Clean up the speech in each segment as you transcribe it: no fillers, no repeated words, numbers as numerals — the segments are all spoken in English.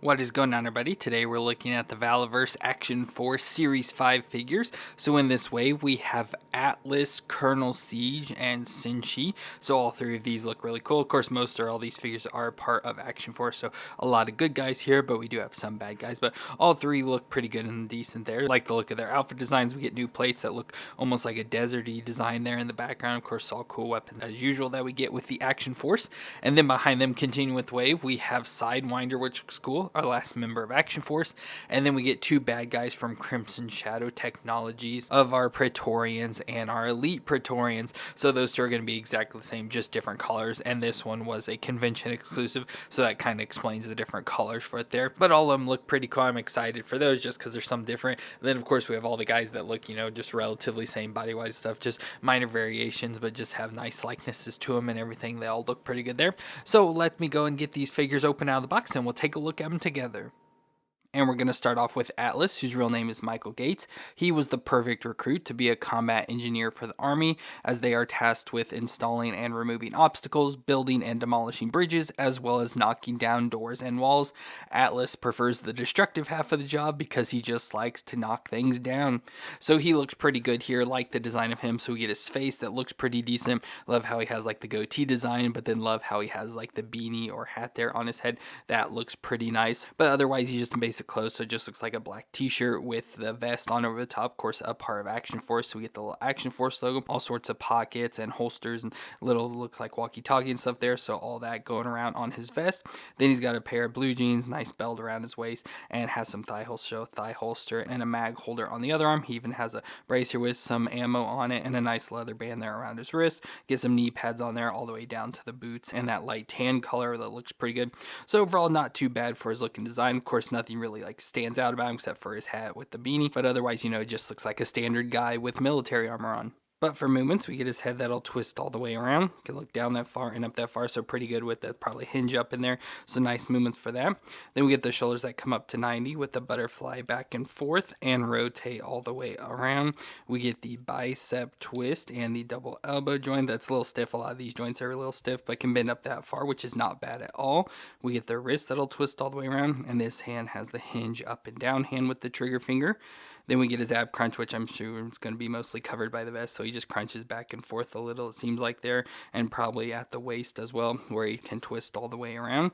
What is going on, everybody? Today we're looking at the Valaverse Action Force Series 5 figures. So in this wave we have Atlas, Colonel Siege, and Senshi. So all three of these look really cool. Of course, all these figures are part of Action Force, so a lot of good guys here, but we do have some bad guys. But all three look pretty good and decent there. I like the look of their outfit designs. We get new plates that look almost like a deserty design there in the background. Of course, all cool weapons as usual that we get with the Action Force. And then behind them, continuing with the wave, we have Sidewinder, which looks cool, our last member of Action Force, and then we get two bad guys from Crimson Shadow Technologies of our Praetorians and our Elite Pretorians. So those two are going to be exactly the same, just different colors, and this one was a convention exclusive, so that kind of explains the different colors for it there. But all of them look pretty cool. I'm excited for those just because there's some different. And then of course we have all the guys that look, just relatively same body-wise stuff, just minor variations, but just have nice likenesses to them and everything. They all look pretty good there. So let me go and get these figures open out of the box and we'll take a look at them together. And we're going to start off with Atlas, whose real name is Michael Gates. He was the perfect recruit to be a combat engineer for the army, as they are tasked with installing and removing obstacles, building and demolishing bridges, as well as knocking down doors and walls. Atlas prefers the destructive half of the job because he just likes to knock things down. So he looks pretty good here, like the design of him. So we get his face that looks pretty decent. Love how he has like the goatee design, but then love how he has like the beanie or hat there on his head. That looks pretty nice. But otherwise, he's just in basic clothes, so it just looks like a black t-shirt with the vest on over the top. Of course, a part of Action Force, so we get the little Action Force logo, all sorts of pockets and holsters and little look like walkie-talkie and stuff there, so all that going around on his vest. Then he's got a pair of blue jeans, nice belt around his waist, and has some thigh holster and a mag holder on the other arm. He even has a bracer with some ammo on it and a nice leather band there around his wrist. Get some knee pads on there all the way down to the boots, and that light tan color that looks pretty good. So overall, not too bad for his look and design. Of course, nothing really like stands out about him except for his hat with the beanie, but otherwise, it just looks like a standard guy with military armor on. But for movements, we get his head that'll twist all the way around. You can look down that far and up that far, so pretty good with that probably hinge up in there. So nice movements for that. Then we get the shoulders that come up to 90 with the butterfly back and forth and rotate all the way around. We get the bicep twist and the double elbow joint. That's a little stiff. A lot of these joints are a little stiff, but can bend up that far, which is not bad at all. We get the wrist that'll twist all the way around, and this hand has the hinge up and down hand with the trigger finger. Then we get his ab crunch, which I'm sure is going to be mostly covered by the vest, so he just crunches back and forth a little, it seems like there, and probably at the waist as well, where he can twist all the way around.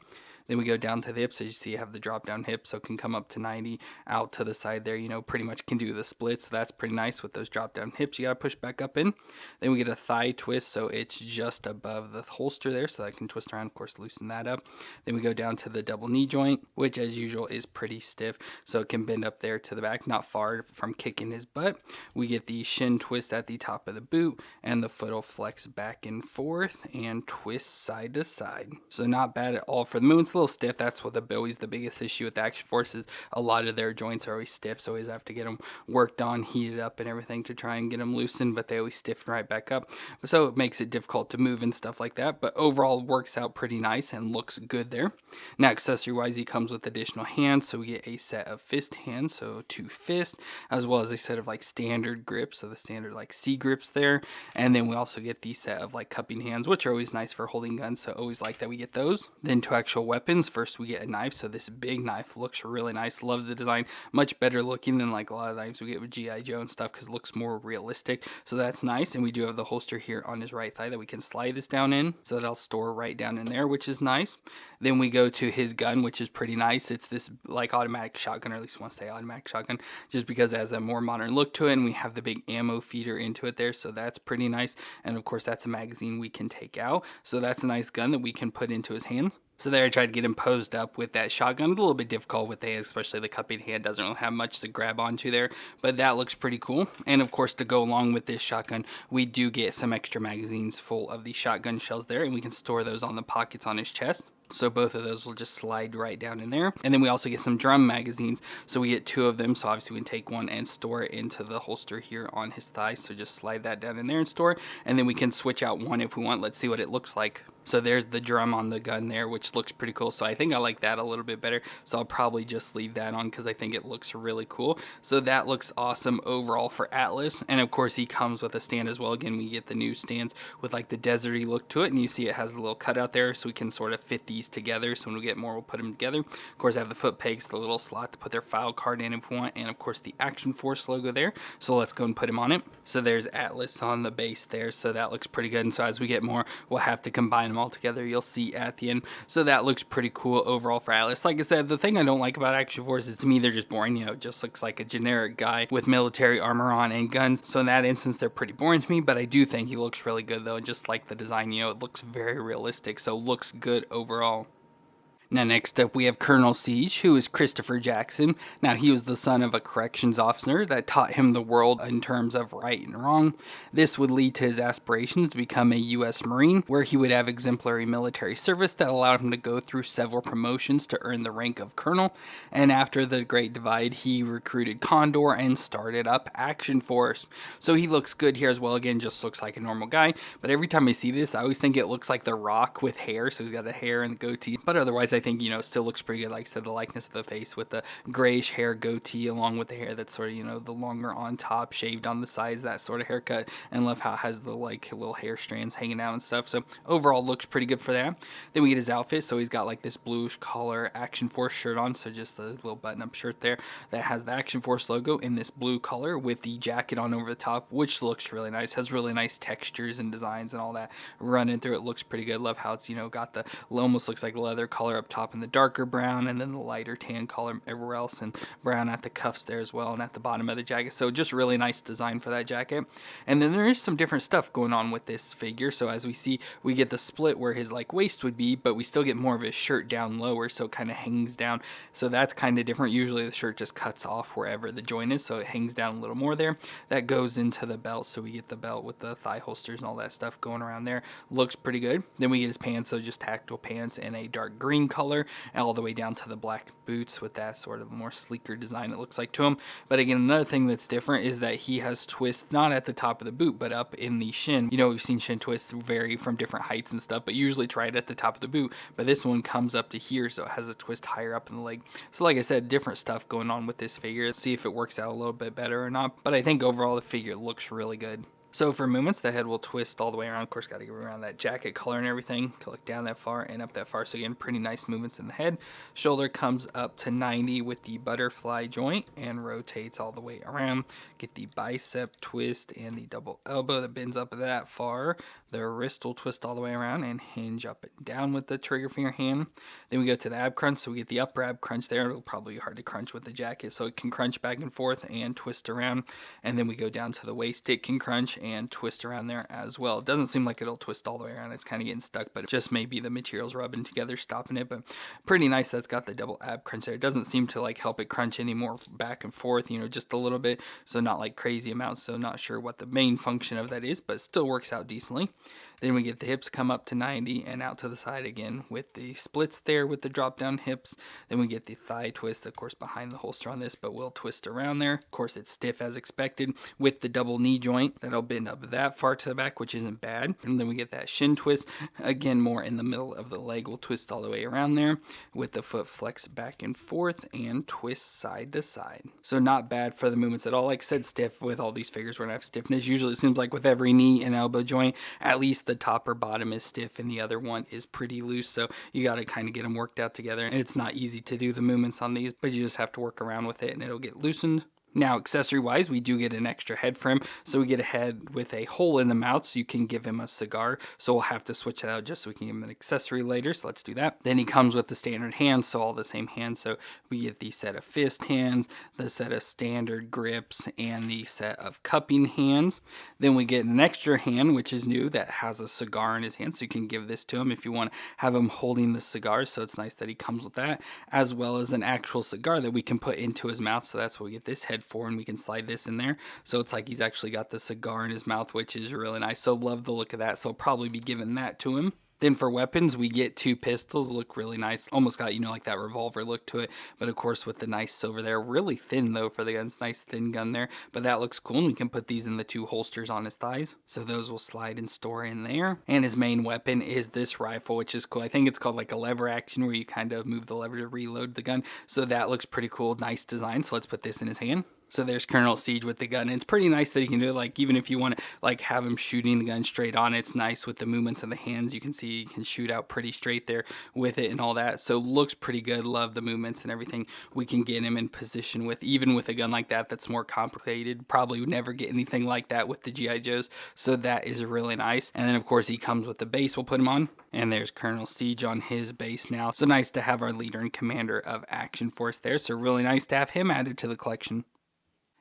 Then we go down to the hips. As you see, you have the drop down hip, so it can come up to 90 out to the side there. Pretty much can do the split, so that's pretty nice with those drop down hips. You got to push back up in. Then we get a thigh twist, so it's just above the holster there, so that can twist around, of course, loosen that up. Then we go down to the double knee joint, which as usual is pretty stiff, so it can bend up there to the back, not far from kicking his butt. We get the shin twist at the top of the boot, and the foot will flex back and forth and twist side to side. So not bad at all for the movements. A little stiff. That's what always the biggest issue with the Action Force is. A lot of their joints are always stiff, so always have to get them worked on, heated up and everything to try and get them loosened, but they always stiffen right back up, so it makes it difficult to move and stuff like that. But overall works out pretty nice and looks good there. Now accessory wise, he comes with additional hands, so we get a set of fist hands, so 2 fists, as well as a set of like standard grips, so the standard like C grips there. And then we also get the set of like cupping hands, which are always nice for holding guns, so always like that we get those. Then to actual weapons, first we get a knife, so this big knife looks really nice. Love the design, much better looking than like a lot of knives we get with G.I. Joe and stuff, because it looks more realistic, so that's nice. And we do have the holster here on his right thigh that we can slide this down in, so that I'll store right down in there, which is nice. Then we go to his gun, which is pretty nice. It's this like automatic shotgun, or at least I want to say automatic shotgun, just because it has a more modern look to it, and we have the big ammo feeder into it there, so that's pretty nice. And of course that's a magazine we can take out, so that's a nice gun that we can put into his hands. So there I tried to get him posed up with that shotgun. A little bit difficult with the hand, especially the cupping hand doesn't really have much to grab onto there, but that looks pretty cool. And of course, to go along with this shotgun, we do get some extra magazines full of the shotgun shells there, and we can store those on the pockets on his chest. So both of those will just slide right down in there. And then we also get some drum magazines, so we get 2 of them, so obviously we can take one and store it into the holster here on his thigh, so just slide that down in there and store it. And then we can switch out one if we want. Let's see what it looks like. So there's the drum on the gun there, which looks pretty cool. So I think I like that a little bit better. So I'll probably just leave that on because I think it looks really cool. So that looks awesome overall for Atlas. And of course he comes with a stand as well. Again, we get the new stands with like the deserty look to it. And you see it has a little cutout there so we can sort of fit these together. So when we get more, we'll put them together. Of course I have the foot pegs, the little slot to put their file card in if we want. And of course the Action Force logo there. So let's go and put him on it. So there's Atlas on the base there. So that looks pretty good. And so as we get more, we'll have to combine them all together. You'll see at the end. So that looks pretty cool overall for Atlas. Like I said, the thing I don't like about Action Force is to me they're just boring. You know, it just looks like a generic guy with military armor on and guns. So in that instance, they're pretty boring to me, but I do think he looks really good though. Just like the design, you know, it looks very realistic. So looks good overall. Now next up we have Colonel Siege, who is Christopher Jackson. Now he was the son of a corrections officer that taught him the world in terms of right and wrong. This would lead to his aspirations to become a U.S. Marine, where he would have exemplary military service that allowed him to go through several promotions to earn the rank of colonel. And after the Great Divide, he recruited Condor and started up Action Force. So he looks good here as well. Again, just looks like a normal guy. But every time I see this, I always think it looks like The Rock with hair. So he's got the hair and the goatee. But otherwise, I think, you know, still looks pretty good. Like I said, the likeness of the face with the grayish hair goatee along with the hair that's sort of, you know, the longer on top, shaved on the sides, that sort of haircut. And love how it has the like little hair strands hanging out and stuff. So overall looks pretty good for that. Then we get his outfit. So he's got like this bluish collar Action Force shirt on. So just a little button up shirt there that has the Action Force logo in this blue color with the jacket on over the top, which looks really nice. Has really nice textures and designs and all that running through it. Looks pretty good. Love how it's, you know, got the almost looks like leather color up top and the darker brown and then the lighter tan color everywhere else, and brown at the cuffs there as well and at the bottom of the jacket. So just really nice design for that jacket. And then there is some different stuff going on with this figure. So as we see, we get the split where his like waist would be, but we still get more of his shirt down lower, so it kind of hangs down. So that's kind of different. Usually the shirt just cuts off wherever the joint is, so it hangs down a little more there. That goes into the belt, so we get the belt with the thigh holsters and all that stuff going around there. Looks pretty good. Then we get his pants, so just tactile pants in a dark green color, and all the way down to the black boots with that sort of more sleeker design it looks like to him. But again, another thing that's different is that he has twists not at the top of the boot, but up in the shin. You know, we've seen shin twists vary from different heights and stuff, but usually try it at the top of the boot. But this one comes up to here, so it has a twist higher up in the leg. So like I said, different stuff going on with this figure. Let's see if it works out a little bit better or not. But I think overall the figure looks really good. So for movements, the head will twist all the way around. Of course, got to get around that jacket color and everything to look down that far and up that far. So again, pretty nice movements in the head. Shoulder comes up to 90 with the butterfly joint and rotates all the way around. Get the bicep twist and the double elbow that bends up that far. The wrist will twist all the way around and hinge up and down with the trigger finger hand. Then we go to the ab crunch. So we get the upper ab crunch there. It'll probably be hard to crunch with the jacket, so it can crunch back and forth and twist around. And then we go down to the waist. It can crunch and twist around there as well. It doesn't seem like it'll twist all the way around. It's kind of getting stuck, but it just maybe the materials rubbing together stopping it. But pretty nice. That's got the double ab crunch there. It doesn't seem to like help it crunch any more back and forth, you know, just a little bit. So not like crazy amounts. So not sure what the main function of that is, but still works out decently. Then we get the hips come up to 90 and out to the side again with the splits there with the drop down hips. Then we get the thigh twist, of course, behind the holster on this, but we'll twist around there. Of course, it's stiff as expected with the double knee joint. That'll bend up that far to the back, which isn't bad. And then we get that shin twist, again, more in the middle of the leg. We'll twist all the way around there with the foot flex back and forth and twist side to side. So not bad for the movements at all. Like I said, stiff with all these figures. We're going to have stiffness. Usually it seems like with every knee and elbow joint, at least the top or bottom is stiff and the other one is pretty loose, so you got to kind of get them worked out together, and it's not easy to do the movements on these, but you just have to work around with it and it'll get loosened. Now, accessory-wise, we do get an extra head for him. So we get a head with a hole in the mouth, so you can give him a cigar. So we'll have to switch that out just so we can give him an accessory later. So let's do that. Then he comes with the standard hands, so all the same hands. So we get the set of fist hands, the set of standard grips, and the set of cupping hands. Then we get an extra hand, which is new, that has a cigar in his hand. So you can give this to him if you want to have him holding the cigar. So it's nice that he comes with that, as well as an actual cigar that we can put into his mouth. So that's what we get this head for, and we can slide this in there, so it's like he's actually got the cigar in his mouth, which is really nice. So love the look of that, so I'll probably be giving that to him. Then for weapons, we get 2 pistols, look really nice. Almost got, like that revolver look to it. But of course with the nice silver there. Really thin though for the guns. Nice thin gun there. But that looks cool. And we can put these in the 2 holsters on his thighs. So those will slide and store in there. And his main weapon is this rifle, which is cool. I think it's called like a lever action where you kind of move the lever to reload the gun. So that looks pretty cool. Nice design. So let's put this in his hand. So there's Colonel Siege with the gun. And it's pretty nice that you can do it, like, even if you want to, like, have him shooting the gun straight on, it's nice with the movements of the hands. You can see you can shoot out pretty straight there with it and all that. So looks pretty good. Love the movements and everything we can get him in position with, even with a gun like that that's more complicated. Probably would never get anything like that with the G.I. Joes. So that is really nice. And then, of course, he comes with the base we'll put him on. And there's Colonel Siege on his base now. So nice to have our leader and commander of Action Force there. So really nice to have him added to the collection.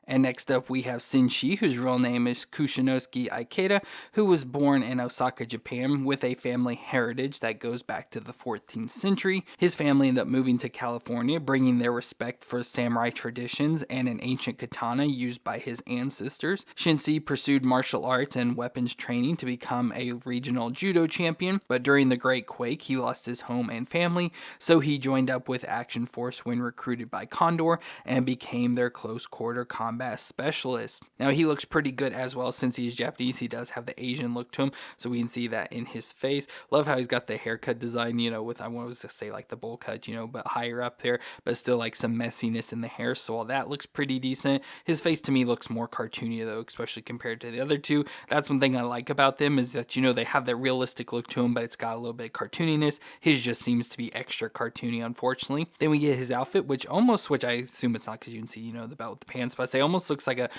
And next up we have Senshi, whose real name is Kushinosuke Ikeda, who was born in Osaka, Japan, with a family heritage that goes back to the 14th century. His family ended up moving to California, bringing their respect for samurai traditions and an ancient katana used by his ancestors. Senshi pursued martial arts and weapons training to become a regional judo champion, but during the Great Quake he lost his home and family, so he joined up with Action Force when recruited by Condor and became their close quarter combat specialist. Now he looks pretty good as well. Since he's Japanese, he does have the Asian look to him, so we can see that in his face. Love how he's got the haircut design, with, I wanted to say like the bowl cut, but higher up there, but still like some messiness in the hair, so all that looks pretty decent. His face to me looks more cartoony though, especially compared to the other two. That's one thing I like about them, is that they have that realistic look to him, but it's got a little bit of cartooniness. His just seems to be extra cartoony, unfortunately. Then we get his outfit, which I assume it's not, because you can see the belt with the pants, but I say almost looks like a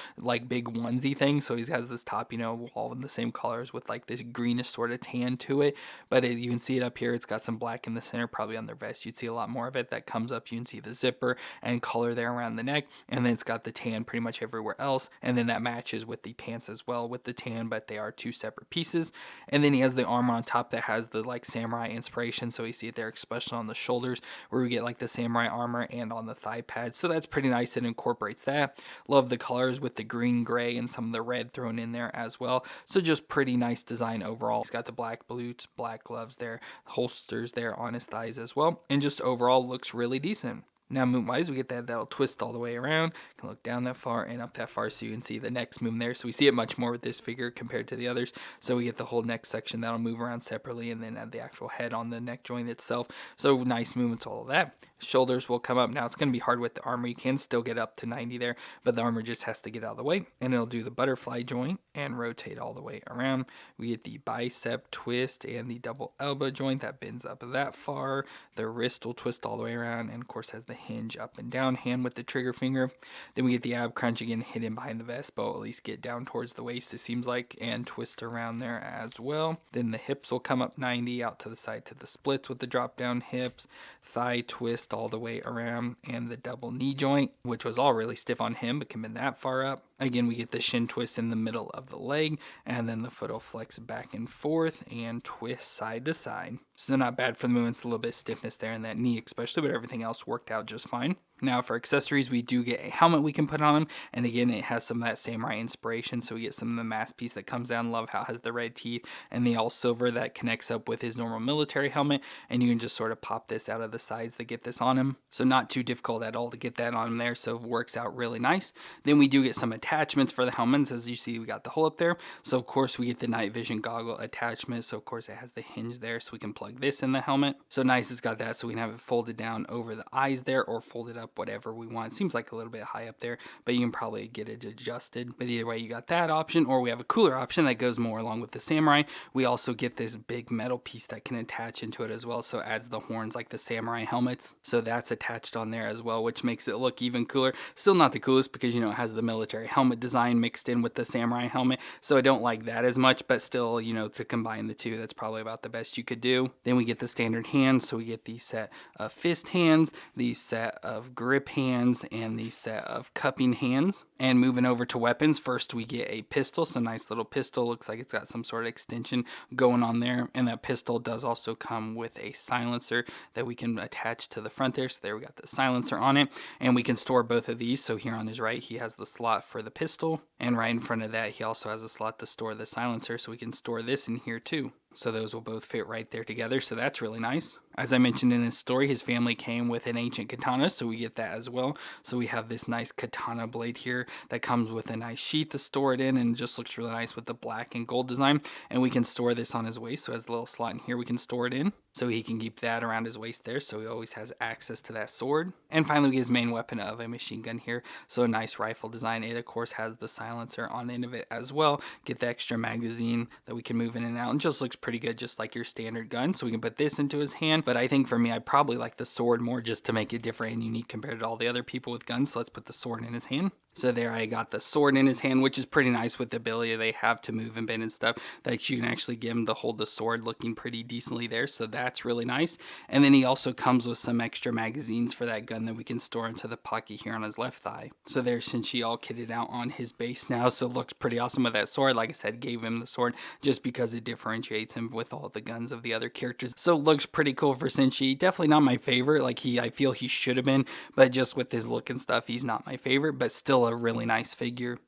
big onesie thing. So he has this top, all in the same colors with like this greenish sort of tan to it. But you can see it up here. It's got some black in the center, probably on their vest. You'd see a lot more of it that comes up. You can see the zipper and color there around the neck. And then it's got the tan pretty much everywhere else. And then that matches with the pants as well with the tan, but they are 2 separate pieces. And then he has the armor on top that has the like samurai inspiration. So you see it there, especially on the shoulders where we get like the samurai armor, and on the thigh pads. So that's pretty nice. It incorporates that. Love the colors with the green, gray, and some of the red thrown in there as well. So just pretty nice design overall. He's got the black boots, black gloves there, holsters there on his thighs as well, and just overall looks really decent. Now movement-wise, we get that'll twist all the way around. You can look down that far and up that far, so you can see the next movement there. So we see it much more with this figure compared to the others. So we get the whole neck section that'll move around separately, and then add the actual head on the neck joint itself. So nice movements, all of that. Shoulders will come up. Now it's going to be hard with the armor. You can still get up to 90 there, but the armor just has to get out of the way, and it'll do the butterfly joint and rotate all the way around. We get the bicep twist and the double elbow joint that bends up that far. The wrist will twist all the way around, and of course has the hinge up and down hand with the trigger finger. Then we get the ab crunch again, hidden behind the vest, but at least get down towards the waist, it seems like, and twist around there as well. Then the hips will come up 90 out to the side to the splits with the drop down hips, thigh twist all the way around, and the double knee joint, which was all really stiff on him but can bend that far up. Again, we get the shin twist in the middle of the leg, and then the foot will flex back and forth and twist side to side. So they're not bad for the movements, a little bit of stiffness there in that knee especially, but everything else worked out just fine. Now for accessories, we do get a helmet we can put on him, and again it has some of that samurai inspiration, so we get some of the mask piece that comes down. Love how it has the red teeth and the all silver that connects up with his normal military helmet, and you can just sort of pop this out of the sides to get this on him. So not too difficult at all to get that on him there, so it works out really nice. Then we do get some attachments for the helmets. As you see, we got the hole up there, so of course we get the night vision goggle attachment. So of course it has the hinge there, so we can plug this in the helmet. So nice, it's got that, so we can have it folded down over the eyes there, or folded up, whatever we want. It seems like a little bit high up there, but you can probably get it adjusted. But either way, you got that option, or we have a cooler option that goes more along with the samurai. We also get this big metal piece that can attach into it as well, so it adds the horns like the samurai helmets. So that's attached on there as well, which makes it look even cooler. Still not the coolest, because it has the military helmet design mixed in with the samurai helmet, so I don't like that as much, but still, to combine the two, that's probably about the best you could do. Then we get the standard hands, so we get the set of fist hands, the set of grip hands, and the set of cupping hands. And moving over to weapons, first we get a pistol. So nice little pistol, looks like it's got some sort of extension going on there, and that pistol does also come with a silencer that we can attach to the front there. So there we got the silencer on it, and we can store both of these. So here on his right, he has the slot for the pistol, and right in front of that he also has a slot to store the silencer, so we can store this in here too. So those will both fit right there together. So that's really nice. As I mentioned in his story, his family came with an ancient katana, so we get that as well. So we have this nice katana blade here that comes with a nice sheath to store it in, and just looks really nice with the black and gold design. And we can store this on his waist, so it has a little slot in here we can store it in. So he can keep that around his waist there, so he always has access to that sword. And finally, we get his main weapon of a machine gun here. So a nice rifle design. It, of course, has the silencer on the end of it as well. Get the extra magazine that we can move in and out, and just looks pretty good, just like your standard gun. So we can put this into his hand. But I think for me, I probably like the sword more just to make it different and unique compared to all the other people with guns. So let's put the sword in his hand. So there I got the sword in his hand, which is pretty nice with the ability they have to move and bend and stuff. That you can actually get him to hold the sword looking pretty decently there. So that's really nice. And then he also comes with some extra magazines for that gun that we can store into the pocket here on his left thigh. So there's Senshi all kitted out on his base now. So it looks pretty awesome with that sword. Like I said, gave him the sword just because it differentiates him with all the guns of the other characters. So it looks pretty cool for Senshi. Definitely not my favorite. Like I feel he should have been, but just with his look and stuff, he's not my favorite, but still a really nice figure.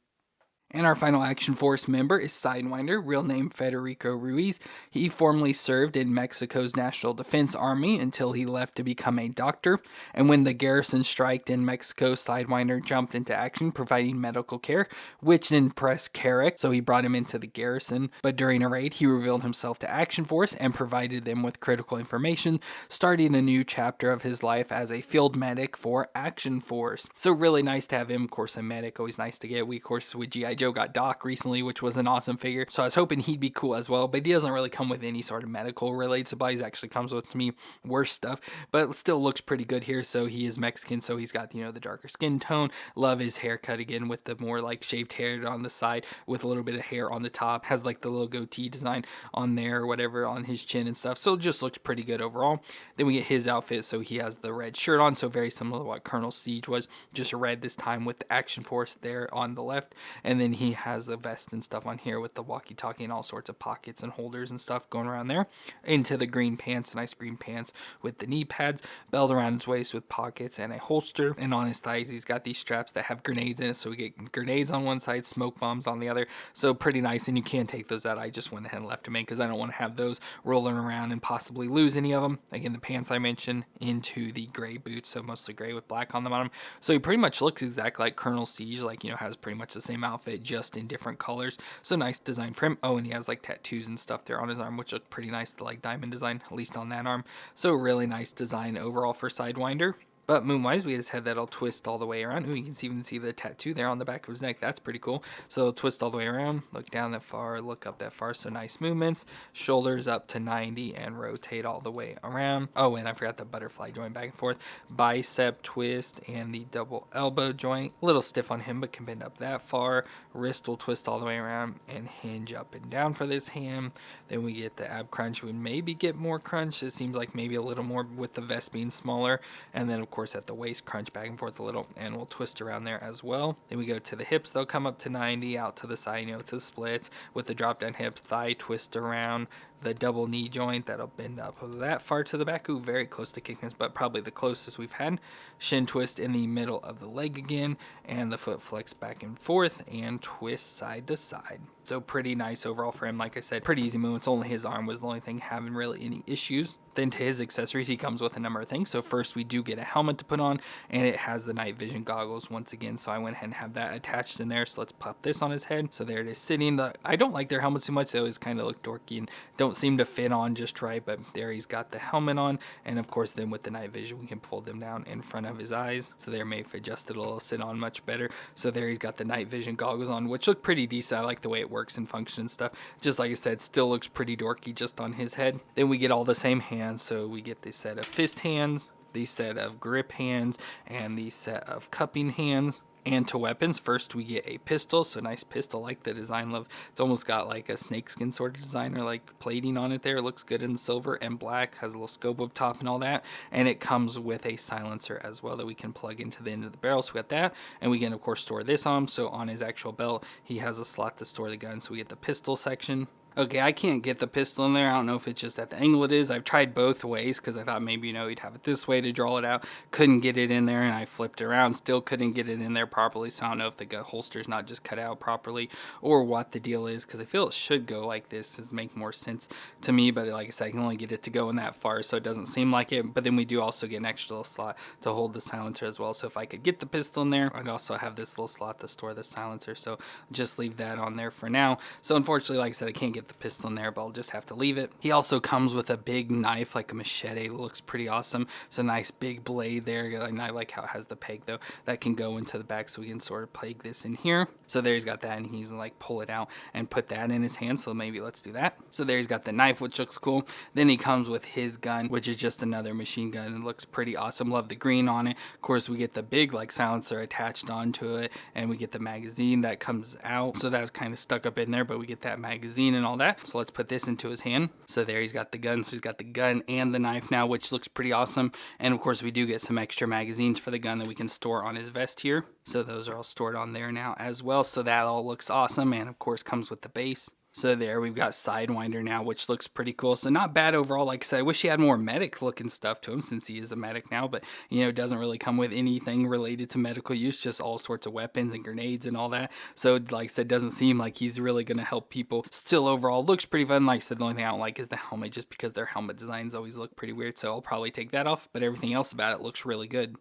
And our final Action Force member is Sidewinder, real name Federico Ruiz. He formerly served in Mexico's National Defense Army until he left to become a doctor. And when the garrison striked in Mexico, Sidewinder jumped into action, providing medical care, which impressed Carrick, so he brought him into the garrison. But during a raid, he revealed himself to Action Force and provided them with critical information, starting a new chapter of his life as a field medic for Action Force. So really nice to have him. Of course, a medic, always nice to get. We, of course, with G.I. Joe got Doc recently, which was an awesome figure, so I was hoping he'd be cool as well, but he doesn't really come with any sort of medical related supplies. Actually comes with, to me, worse stuff, but still looks pretty good here. So he is Mexican, so he's got, the darker skin tone. Love his haircut again with the more like shaved hair on the side with a little bit of hair on the top. Has like the little goatee design on there or whatever on his chin and stuff, so it just looks pretty good overall. Then we get his outfit, so he has the red shirt on, so very similar to what Colonel Siege was, just red this time with the Action Force there on the left. And then he has a vest and stuff on here with the walkie-talkie and all sorts of pockets and holders and stuff going around there. Into the green pants, nice green pants with the knee pads, belt around his waist with pockets and a holster. And on his thighs, he's got these straps that have grenades in it, so we get grenades on one side, smoke bombs on the other. So pretty nice, and you can take those out. I just went ahead and left them in because I don't want to have those rolling around and possibly lose any of them. Again, the pants I mentioned, into the gray boots, so mostly gray with black on the bottom. So he pretty much looks exactly like Colonel Siege, like, has pretty much the same outfit, just in different colors. So nice design for him. Oh, and he has like tattoos and stuff there on his arm, which look pretty nice, the like diamond design, at least on that arm. So really nice design overall for Sidewinder. But moon-wise, we just had that all twist all the way around. Ooh, you can even see the tattoo there on the back of his neck. That's pretty cool. So it'll twist all the way around, look down that far, look up that far. So nice movements. Shoulders up to 90 and rotate all the way around. Oh, and I forgot the butterfly joint back and forth. Bicep twist and the double elbow joint. A little stiff on him, but can bend up that far. Wrist will twist all the way around and hinge up and down for this hand. Then we get the ab crunch. We maybe get more crunch. It seems like maybe a little more with the vest being smaller. And then, of course, at the waist, crunch back and forth a little, and we'll twist around there as well. Then we go to the hips. They'll come up to 90, out to the side, to the splits with the drop down hips, thigh twist around, the double knee joint that'll bend up that far to the back. Ooh, very close to kicking, but probably the closest we've had. Shin twist in the middle of the leg again, and the foot flex back and forth and twist side to side. So pretty nice overall for him. Like I said, pretty easy movements. Only his arm was the only thing having really any issues. Then to his accessories, he comes with a number of things. So first we do get a helmet to put on, and it has the night vision goggles once again. So I went ahead and have that attached in there. So let's pop this on his head. So there it is sitting. I don't like their helmets too much. They always kind of look dorky and don't seem to fit on just right. But there he's got the helmet on. And of course then with the night vision, we can fold them down in front of his eyes. So they're made for adjusted a little, sit on much better. So there he's got the night vision goggles on, which look pretty decent. I like the way it works and functions and stuff. Just like I said, still looks pretty dorky just on his head. Then we get all the same hands. So we get the set of fist hands, the set of grip hands, and the set of cupping hands. And to weapons, first we get a pistol. So nice pistol, like the design. Love, it's almost got like a snakeskin sort of design or like plating on it there. It looks good in silver and black, has a little scope up top and all that. And it comes with a silencer as well that we can plug into the end of the barrel. So we got that, and we can of course store this on him. So on his actual belt, he has a slot to store the gun. So we get the pistol section. Okay, I can't get the pistol in there. I don't know if it's just at the angle it is. I've tried both ways because I thought maybe, you'd have it this way to draw it out. Couldn't get it in there, and I flipped it around. Still couldn't get it in there properly, so I don't know if the holster's not just cut out properly or what the deal is, because I feel it should go like this. Does make more sense to me, but like I said, I can only get it to go in that far, so it doesn't seem like it. But then we do also get an extra little slot to hold the silencer as well, so if I could get the pistol in there, I'd also have this little slot to store the silencer, so just leave that on there for now. So unfortunately, like I said, I can't get the pistol in there, but I'll just have to leave it. He also comes with a big knife, like a machete. It looks pretty awesome. It's a nice big blade there, and I like how it has the peg though that can go into the back, so we can sort of peg this in here. So there he's got that, and he's like pull it out and put that in his hand, so maybe let's do that. So there he's got the knife, which looks cool. Then he comes with his gun, which is just another machine gun. It looks pretty awesome. Love the green on it. Of course, we get the big like silencer attached onto it, and we get the magazine that comes out, so that's kind of stuck up in there, but we get that magazine and all that. So let's put this into his hand. So there he's got the gun. So he's got the gun and the knife now, which looks pretty awesome. And of course, we do get some extra magazines for the gun that we can store on his vest here. So those are all stored on there now as well. So that all looks awesome, and of course comes with the base. So there we've got Sidewinder now, which looks pretty cool. So not bad overall. Like I said, I wish he had more medic looking stuff to him, since he is a medic now, but it doesn't really come with anything related to medical use, just all sorts of weapons and grenades and all that. So like I said, doesn't seem like he's really going to help people. Still overall looks pretty fun. Like I said, the only thing I don't like is the helmet, just because their helmet designs always look pretty weird. So I'll probably take that off, but everything else about it looks really good.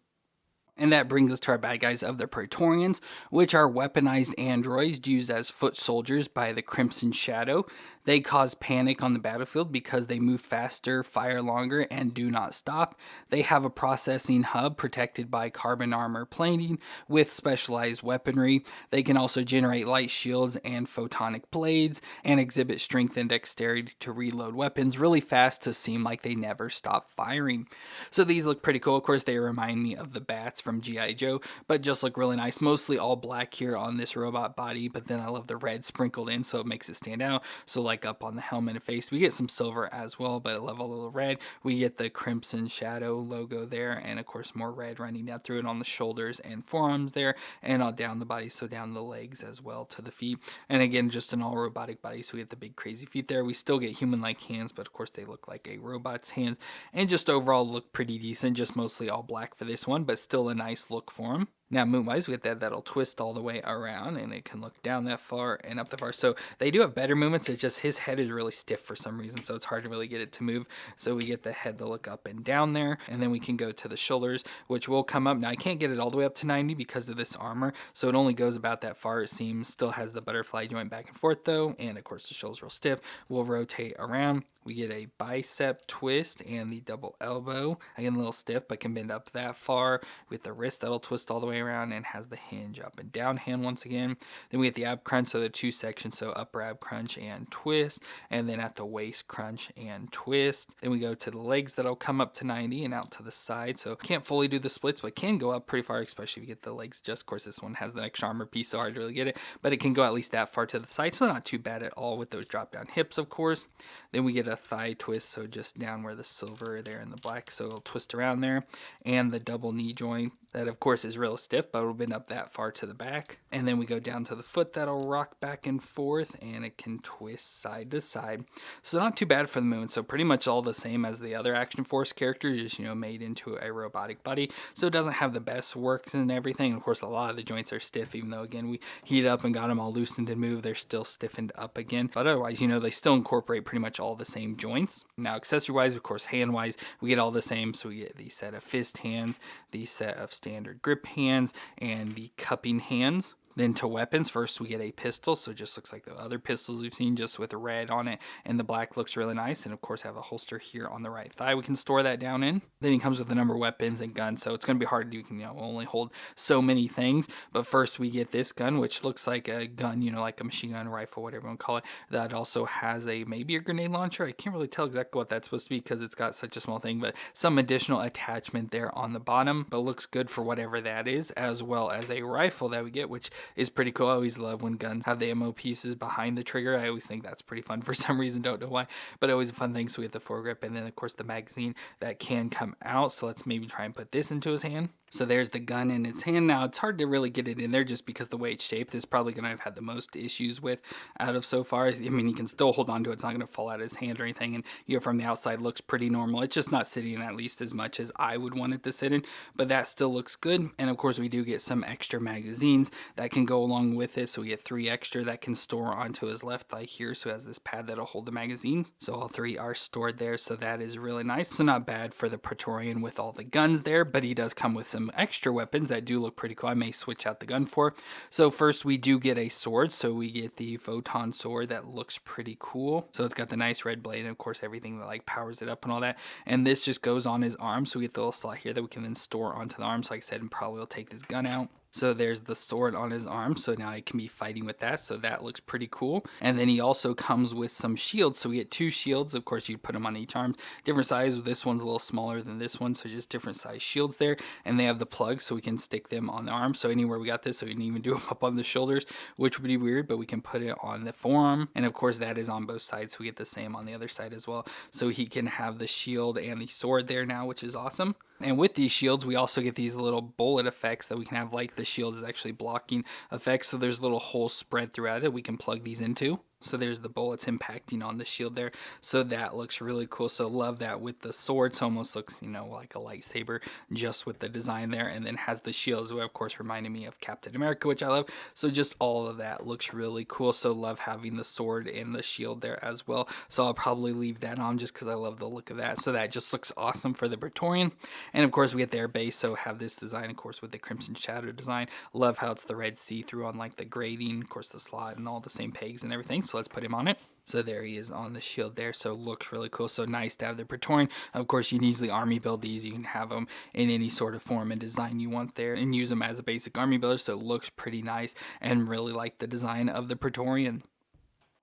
And that brings us to our bad guys of the Praetorians, which are weaponized androids used as foot soldiers by the Crimson Shadow. They cause panic on the battlefield because they move faster, fire longer, and do not stop. They have a processing hub protected by carbon armor plating with specialized weaponry. They can also generate light shields and photonic blades, and exhibit strength and dexterity to reload weapons really fast to seem like they never stop firing. So these look pretty cool. Of course, they remind me of the bats from G.I. Joe, but just look really nice. Mostly all black here on this robot body, but then I love the red sprinkled in, so it makes it stand out. So like up on the helmet and face, we get some silver as well, but I love a little red. We get the Crimson Shadow logo there, and of course more red running down through it on the shoulders and forearms there, and all down the body, so down the legs as well to the feet. And again, just an all robotic body, so we get the big crazy feet there. We still get human-like hands, but of course they look like a robot's hands, and just overall look pretty decent. Just mostly all black for this one, but still a nice look for them. Now, moonwise, we get that'll twist all the way around, and it can look down that far and up that far. So they do have better movements. It's just his head is really stiff for some reason, so it's hard to really get it to move. So we get the head to look up and down there, and then we can go to the shoulders, which will come up. Now, I can't get it all the way up to 90 because of this armor, so it only goes about that far, it seems. Still has the butterfly joint back and forth, though, and of course the shoulders real stiff. We'll rotate around. We get a bicep twist and the double elbow. Again, a little stiff, but can bend up that far. With the wrist, that'll twist all the way around and has the hinge up and down hand once again. Then we get the ab crunch, so the two sections, so upper ab crunch and twist, and then at the waist crunch and twist. Then we go to the legs, that'll come up to 90 and out to the side. So can't fully do the splits, but can go up pretty far, especially if you get the legs just. Of course, this one has the extra armor piece, so hard to really get it, but it can go at least that far to the side, so not too bad at all with those drop down hips, of course. Then we get a thigh twist, so just down where the silver there and the black, so it'll twist around there, and the double knee joint. That, of course, is real stiff, but it'll bend up that far to the back. And then we go down to the foot. That'll rock back and forth, and it can twist side to side. So not too bad for the movement. So pretty much all the same as the other Action Force characters, just, made into a robotic body. So it doesn't have the best work and everything. Of course, a lot of the joints are stiff, even though, again, we heat up and got them all loosened and moved. They're still stiffened up again. But otherwise, they still incorporate pretty much all the same joints. Now, accessory-wise, of course, hand-wise, we get all the same. So we get the set of fist hands, the set of standard grip hands, and the cupping hands. Then to weapons, first we get a pistol, so it just looks like the other pistols we've seen, just with red on it, and the black looks really nice, and of course have a holster here on the right thigh we can store that down in. Then he comes with a number of weapons and guns, so it's going to be hard to, only hold so many things. But first we get this gun, which looks like a gun, like a machine gun, rifle, whatever you want to call it, that also has maybe a grenade launcher. I can't really tell exactly what that's supposed to be because it's got such a small thing, but some additional attachment there on the bottom, but looks good for whatever that is, as well as a rifle that we get, which is pretty cool. I always love when guns have the ammo pieces behind the trigger. I always think that's pretty fun for some reason, don't know why, but always a fun thing. So we have the foregrip, and then of course the magazine that can come out. So let's maybe try and put this into his hand. So there's the gun in its hand. Now it's hard to really get it in there just because the way it's shaped is probably going to have had the most issues with out of so far. I mean, you can still hold on to it. It's not going to fall out of his hand or anything. And from the outside looks pretty normal. It's just not sitting at least as much as I would want it to sit in, but that still looks good. And of course we do get some extra magazines that can go along with it. So we get 3 extra that can store onto his left thigh here. So it has this pad that'll hold the magazines. So all 3 are stored there. So that is really nice. So not bad for the Praetorian with all the guns there, but he does come with some extra weapons that do look pretty cool. I may switch out the gun for. So first we do get a sword. So we get the photon sword that looks pretty cool. So it's got the nice red blade and of course everything that like powers it up and all that. And this just goes on his arm. So we get the little slot here that we can then store onto the arms. Like I said, and probably will take this gun out. So there's the sword on his arm. So now I can be fighting with that. So that looks pretty cool. And then he also comes with some shields. So we get 2 shields. Of course, you put them on each arm. Different size. This one's a little smaller than this one. So just different size shields there. And they have the plugs so we can stick them on the arm. So anywhere we got this, so we can even do them up on the shoulders, which would be weird, but we can put it on the forearm. And of course, that is on both sides. So we get the same on the other side as well. So he can have the shield and the sword there now, which is awesome. And with these shields, we also get these little bullet effects that we can have, like the shield is actually blocking effects. So there's little holes spread throughout it we can plug these into. So there's the bullets impacting on the shield there. So that looks really cool. So love that with the sword. So almost looks, like a lightsaber just with the design there. And then has the shields, which of course reminded me of Captain America, which I love. So just all of that looks really cool. So love having the sword and the shield there as well. So I'll probably leave that on just because I love the look of that. So that just looks awesome for the Praetorian. And of course we get their base. So have this design, of course, with the Crimson Shadow design. Love how it's the red see-through on like the grating, of course the slot and all the same pegs and everything. So let's put him on it. So there he is on the shield there. So looks really cool. So nice to have the Praetorian. Of course, you can easily army build these. You can have them in any sort of form and design you want there and use them as a basic army builder. So it looks pretty nice and really like the design of the Praetorian.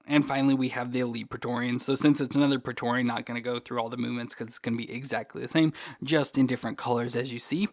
And finally, we have the Elite Pretorian. So since it's another Pretorian, not going to go through all the movements because it's going to be exactly the same, just in different colors as you see.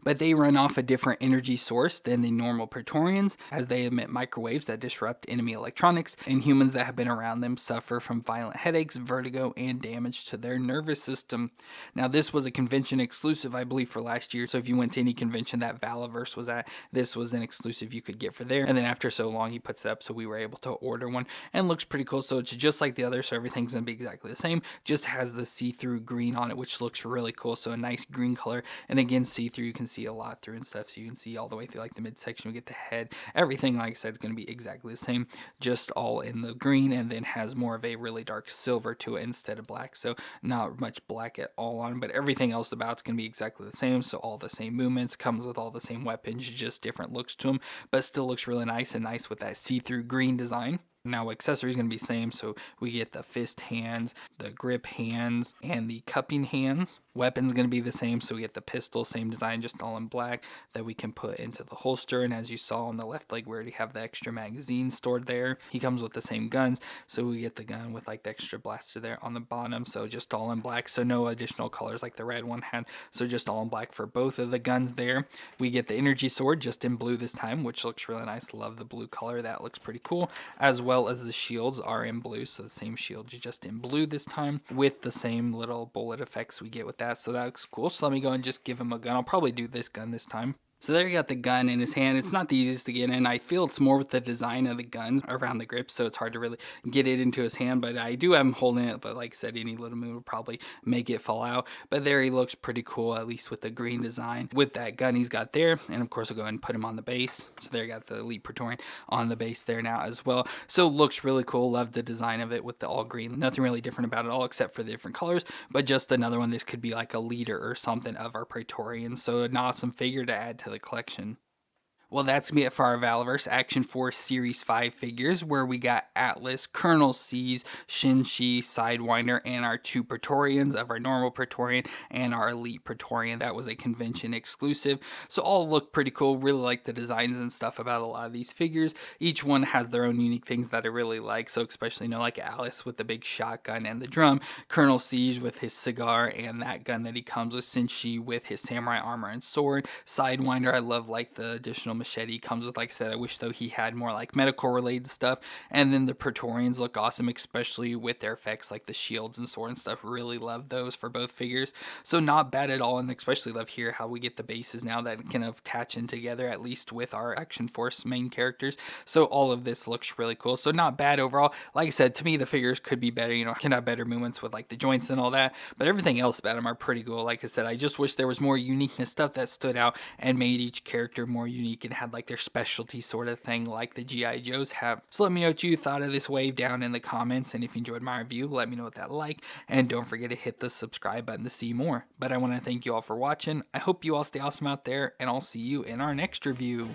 But they run off a different energy source than the normal Praetorians, as they emit microwaves that disrupt enemy electronics, and humans that have been around them suffer from violent headaches, vertigo, and damage to their nervous system. Now, this was a convention exclusive, I believe, for last year. So if you went to any convention that Valaverse was at, this was an exclusive you could get for there. And then after so long, he puts it up, so we were able to order one. And look pretty cool. So it's just like the other, so everything's gonna be exactly the same, just has the see-through green on it, which looks really cool. So a nice green color, and again see-through, you can see a lot through and stuff, so you can see all the way through like the midsection. We get the head, everything like I said is going to be exactly the same, just all in the green, and then has more of a really dark silver to it instead of black. So not much black at all on, but everything else about it's going to be exactly the same. So all the same movements, comes with all the same weapons, just different looks to them, but still looks really nice, and nice with that see-through green design. Now accessories going to be same, so we get the fist hands, the grip hands, and the cupping hands. Weapons going to be the same, so we get the pistol, same design, just all in black, that we can put into the holster. And as you saw on the left leg, we already have the extra magazine stored there. He comes with the same guns, so we get the gun with like the extra blaster there on the bottom, so just all in black, so no additional colors like the red one had, so just all in black for both of the guns there. We get the energy sword just in blue this time, which looks really nice. Love the blue color, that looks pretty cool, as well as the shields are in blue, so the same shield just in blue this time, with the same little bullet effects we get with that, so that looks cool. So let me go and just give him a gun. I'll probably do this gun this time. So there you got the gun in his hand. It's not the easiest to get in. I feel it's more with the design of the guns around the grip, so it's hard to really get it into his hand, but I do have him holding it, but like I said, any little move would probably make it fall out. But there he looks pretty cool, at least with the green design, with that gun he's got there. And of course, I'll go ahead and put him on the base. So there you got the Elite Pretorian on the base there now as well. So it looks really cool. Love the design of it with the all green. Nothing really different about it all except for the different colors, but just another one. This could be like a leader or something of our Praetorian. So an awesome figure to add to the collection. Well, that's me it for our Valaverse Action Force Series 5 figures, where we got Atlas, Colonel C's, Senshi, Sidewinder, and our 2 Pretorians of our normal Pretorian and our Elite Pretorian. That was a convention exclusive. So all look pretty cool. Really like the designs and stuff about a lot of these figures. Each one has their own unique things that I really like. So especially, like Alice with the big shotgun and the drum, Colonel Siege with his cigar and that gun that he comes with, Senshi with his samurai armor and sword, Sidewinder, I love like the additional machete. Comes with, like I said, I wish though he had more like medical related stuff. And then the Praetorians look awesome, especially with their effects like the shields and sword and stuff. Really love those for both figures. So not bad at all, and especially love here how we get the bases now that can attach in together, at least with our Action Force main characters. So all of this looks really cool. So not bad overall. Like I said, to me the figures could be better, you know, can have better movements with like the joints and all that, but everything else about them are pretty cool. Like I said, I just wish there was more uniqueness, stuff that stood out and made each character more unique and had like their specialty sort of thing like the G.I. Joes have. So let me know what you thought of this wave down in the comments, and if you enjoyed my review, let me know what that like, and don't forget to hit the subscribe button to see more. But I want to thank you all for watching. I hope you all stay awesome out there, and I'll see you in our next review.